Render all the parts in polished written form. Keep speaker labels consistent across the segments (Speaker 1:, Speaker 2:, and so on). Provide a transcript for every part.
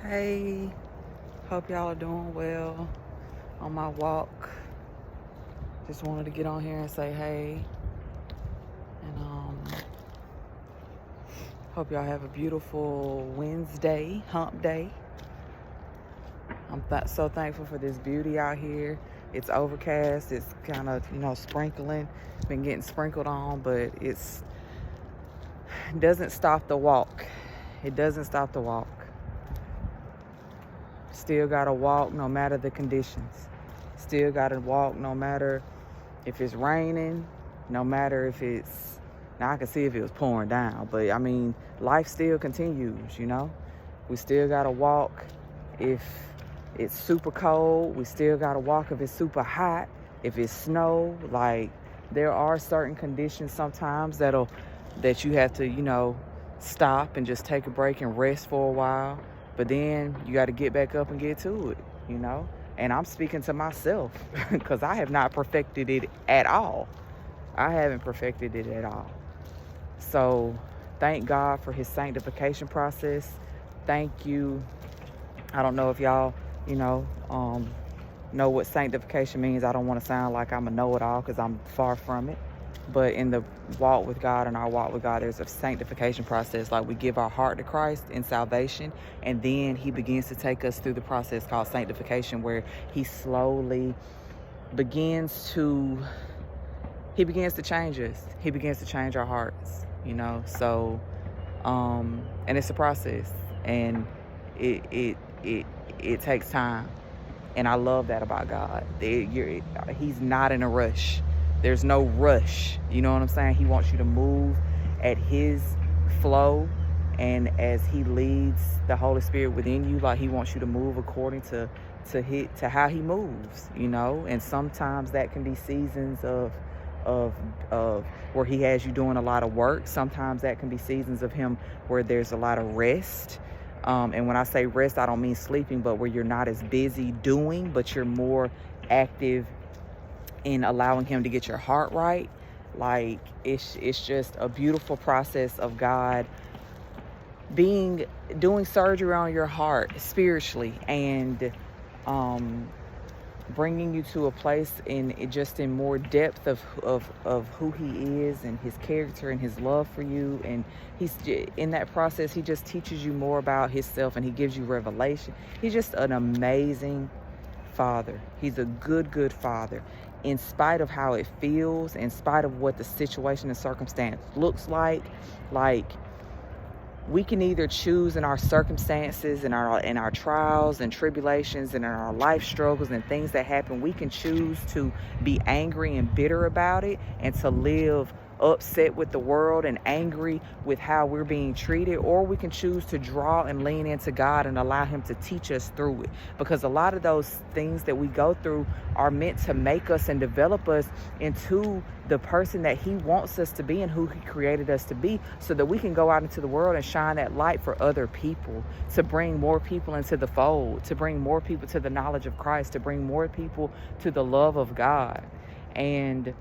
Speaker 1: Hey, hope y'all are doing well on my walk. Just wanted to get on here and say hey, and hope y'all have a beautiful Wednesday, hump day. I'm so thankful for this beauty out here. It's overcast. It's kind of sprinkling. Been getting sprinkled on, but it doesn't stop the walk. It doesn't stop the walk. Still gotta walk no matter the conditions. Still gotta walk no matter if it's raining, no matter if it's, now I can see if it was pouring down, but I mean, life still continues, We still gotta walk if it's super cold. We still gotta walk if it's super hot, if it's snow. Like, there are certain conditions sometimes that you have to, stop and just take a break and rest for a while. But then you got to get back up and get to it. And I'm speaking to myself because I have not perfected it at all. I haven't perfected it at all. So thank God for his sanctification process. Thank you. I don't know if y'all, know what sanctification means. I don't want to sound like I'm a know-it-all because I'm far from it. But in the walk with God and our walk with God, there's a sanctification process. Like, we give our heart to Christ in salvation, and then he begins to take us through the process called sanctification, where he slowly begins to change us. He begins to change our hearts, So, and it's a process, and it takes time. And I love that about God. He's not in a rush. There's no rush. You know what I'm saying? He wants you to move at his flow. And as he leads the Holy Spirit within you, like, he wants you to move according to how he moves, And sometimes that can be seasons of where he has you doing a lot of work. Sometimes that can be seasons of him where there's a lot of rest. And when I say rest, I don't mean sleeping, but where you're not as busy doing, but you're more active in allowing him to get your heart right. Like, it's just a beautiful process of God doing surgery on your heart spiritually, and bringing you to a place in more depth of who he is and his character and his love for you. And he's in that process, he just teaches you more about himself, and he gives you revelation. He's just an amazing father. He's a good father, in spite of how it feels, in spite of what the situation and circumstance looks like. We can either choose in our circumstances, in our trials and tribulations, and in our life struggles and things that happen, we can choose to be angry and bitter about it, and to live upset with the world and angry with how we're being treated. Or we can choose to draw and lean into God and allow him to teach us through it, because a lot of those things that we go through are meant to make us and develop us into the person that he wants us to be and who he created us to be, so that we can go out into the world and shine that light for other people, to bring more people into the fold, to bring more people to the knowledge of Christ, to bring more people to the love of God. And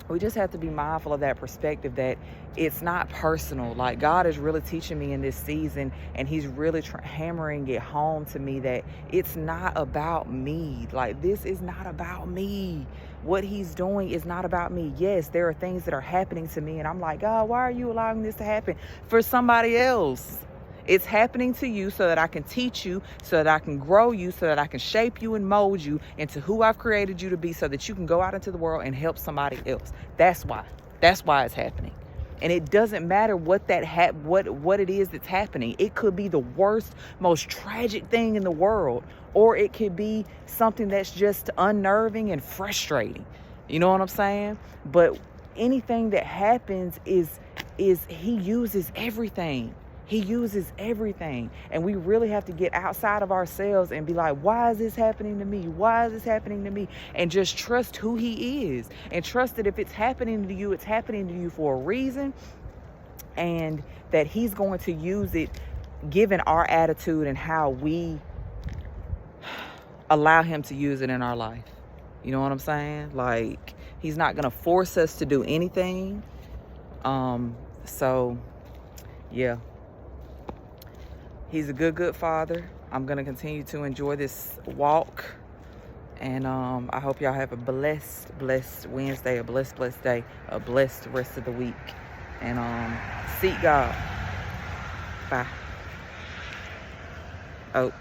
Speaker 1: we just have to be mindful of that perspective, that it's not personal. Like, God is really teaching me in this season, and he's really hammering it home to me that it's not about me. Like, this is not about me. What he's doing is not about me. Yes, there are things that are happening to me, and I'm like, God, why are you allowing this to happen for somebody else? It's happening to you so that I can teach you, so that I can grow you, so that I can shape you and mold you into who I've created you to be, so that you can go out into the world and help somebody else. That's why. That's why it's happening. And it doesn't matter what it is that's happening. It could be the worst, most tragic thing in the world, or it could be something that's just unnerving and frustrating. You know what I'm saying? But anything that happens is he uses everything. He uses everything. And we really have to get outside of ourselves and be like, why is this happening to me? Why is this happening to me? And just trust who he is. And trust that if it's happening to you, it's happening to you for a reason. And that he's going to use it, given our attitude and how we allow him to use it in our life. You know what I'm saying? Like, he's not going to force us to do anything. So, yeah. He's a good father. I'm going to continue to enjoy this walk. And I hope y'all have a blessed Wednesday, a blessed day, a blessed rest of the week. And seek God. Bye. Oh.